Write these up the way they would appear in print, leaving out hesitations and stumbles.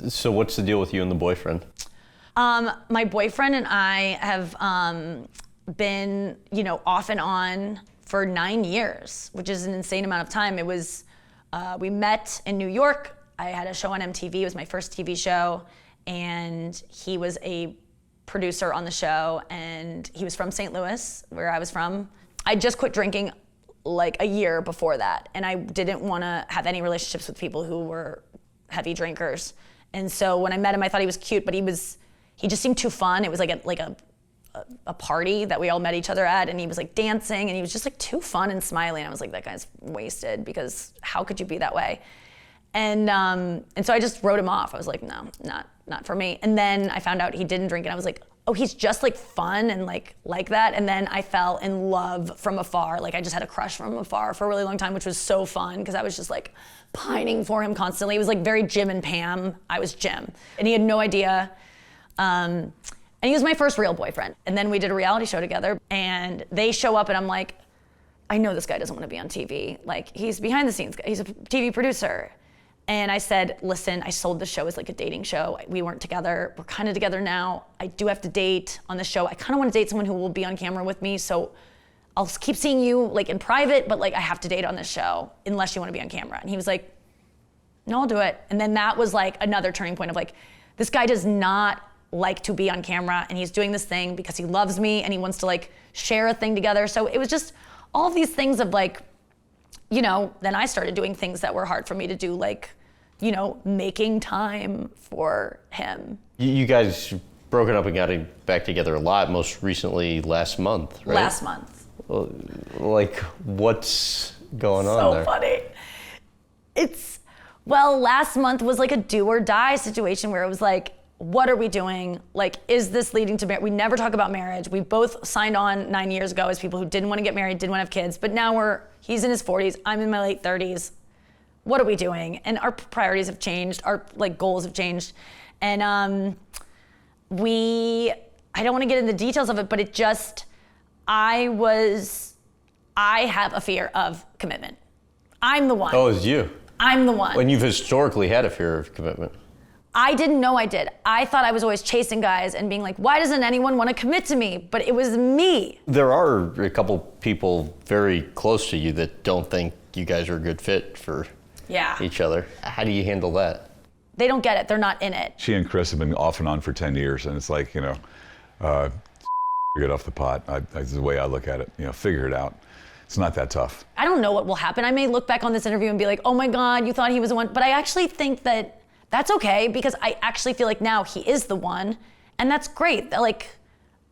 So what's the deal with you and the boyfriend? My boyfriend and I have been, off and on for 9 years, which is an insane amount of time. It was, we met in New York. I had a show on MTV. It was my first TV show. And he was a producer on the show. And he was from St. Louis, where I was from. I just quit drinking like a year before that. And I didn't want to have any relationships with people who were heavy drinkers. And so when I met him, I thought he was cute, but he just seemed too fun. It was like a party that we all met each other at, and he was like dancing, and he was just like too fun and smiling. I was like, that guy's wasted, because how could you be that way? And so I just wrote him off. I was like, no, not for me. And then I found out he didn't drink, and I was like, oh, he's just like fun and like that. And then I fell in love from afar. Like I just had a crush from afar for a really long time, which was so fun, because I was just like pining for him constantly. It was like very Jim and Pam. I was Jim, and he had no idea. And he was my first real boyfriend. And then we did a reality show together, and they show up, and I'm like, I know this guy doesn't want to be on TV. Like, he's behind the scenes, he's a TV producer. And I said, listen, I sold the show as like a dating show. We weren't together, we're kind of together now. I do have to date on the show. I kind of want to date someone who will be on camera with me, so I'll keep seeing you like in private, but like I have to date on this show unless you want to be on camera. And he was like, no, I'll do it. And then that was like another turning point of like, this guy does not like to be on camera, and he's doing this thing because he loves me and he wants to like share a thing together. So it was just all of these things of like, then I started doing things that were hard for me to do, like, making time for him. You guys broken up and got back together a lot, most recently last month, right? Last month. Like, what's going on there? So funny. Last month was like a do or die situation where it was like, what are we doing? Like, is this leading to marriage? We never talk about marriage. We both signed on 9 years ago as people who didn't want to get married, didn't want to have kids, but now he's in his 40s, I'm in my late 30s. What are we doing? And our priorities have changed, our like goals have changed. And I don't want to get into the details of it, but I have a fear of commitment. I'm the one. Oh, it's you. I'm the one. When you've historically had a fear of commitment. I didn't know I did. I thought I was always chasing guys and being like, why doesn't anyone want to commit to me? But it was me. There are a couple people very close to you that don't think you guys are a good fit for each other. How do you handle that? They don't get it. They're not in it. She and Chris have been off and on for 10 years, and it's like, get off the pot. That's the way I look at it. Figure it out. It's not that tough. I don't know what will happen. I may look back on this interview and be like, oh my God, you thought he was the one. But I actually think that that's okay, because I actually feel like now he is the one, and that's great. Like,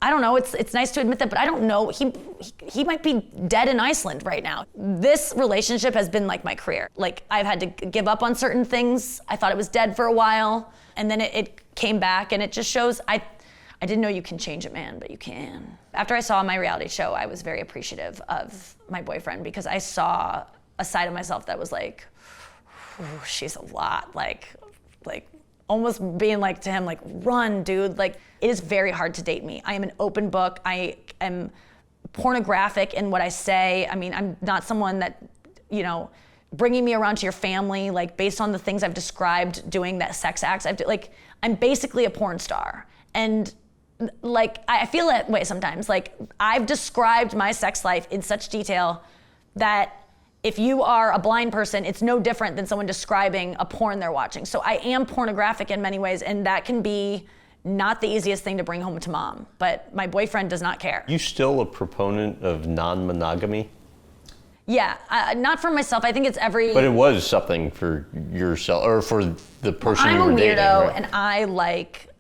I don't know, it's nice to admit that, but I don't know, he might be dead in Iceland right now. This relationship has been like my career. Like, I've had to give up on certain things. I thought it was dead for a while, and then it came back, and it just shows, I didn't know you can change a man, but you can. After I saw my reality show, I was very appreciative of my boyfriend, because I saw a side of myself that was like, she's a lot, like almost being like to him, like, run, dude. Like, it is very hard to date me. I am an open book. I am pornographic in what I say. I mean, I'm not someone that, bringing me around to your family, like, based on the things I've described doing, that sex acts I'm basically a porn star. And like, I feel that way sometimes. Like, I've described my sex life in such detail that if you are a blind person, it's no different than someone describing a porn they're watching. So I am pornographic in many ways, and that can be not the easiest thing to bring home to mom. But my boyfriend does not care. You still a proponent of non-monogamy? Yeah, not for myself. I think it's But it was something for yourself, or for the person you were dating. I'm a weirdo, right? and I like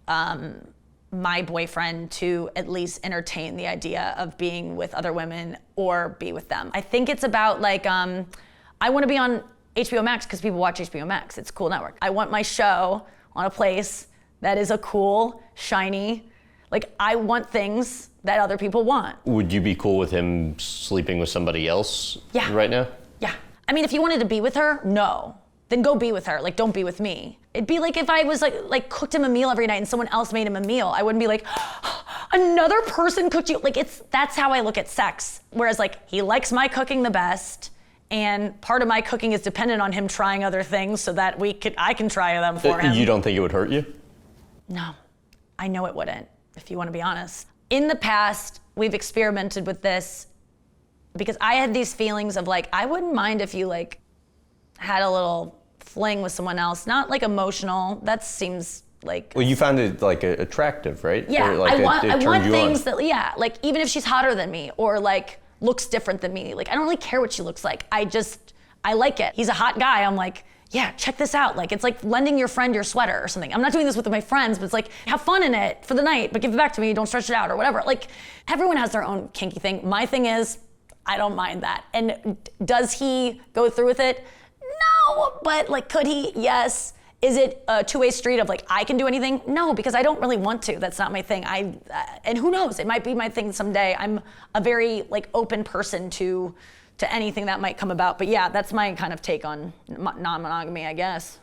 my boyfriend to at least entertain the idea of being with other women or be with them. I think it's about like, I want to be on HBO Max because people watch HBO Max. It's a cool network. I want my show on a place that is a cool, shiny, like, I want things that other people want. Would you be cool with him sleeping with somebody else right now? Yeah. I mean, if you wanted to be with her, no. Then go be with her. Like, don't be with me. It'd be like if I was like cooked him a meal every night and someone else made him a meal. I wouldn't be like, another person cooked you. Like, that's how I look at sex. Whereas like, he likes my cooking the best, And part of my cooking is dependent on him trying other things so that I can try them for him. You don't think it would hurt you? No, I know it wouldn't, if you want to be honest. In the past, we've experimented with this because I had these feelings of like, I wouldn't mind if you like had a little fling with someone else, not like emotional. That seems like. Well, you found it like attractive, right? Yeah, like I want things on. that, yeah, like even if she's hotter than me or like looks different than me, like I don't really care what she looks like. I like it. He's a hot guy. I'm like, yeah, check this out. Like it's like lending your friend your sweater or something. I'm not doing this with my friends, but it's like, have fun in it for the night, but give it back to me. Don't stretch it out or whatever. Like everyone has their own kinky thing. My thing is, I don't mind that. And does he go through with it? No, but like, could he? Yes. Is it a two-way street of like, I can do anything? No, because I don't really want to. That's not my thing. And who knows? It might be my thing someday. I'm a very like open person to anything that might come about. But yeah, that's my kind of take on non-monogamy, I guess.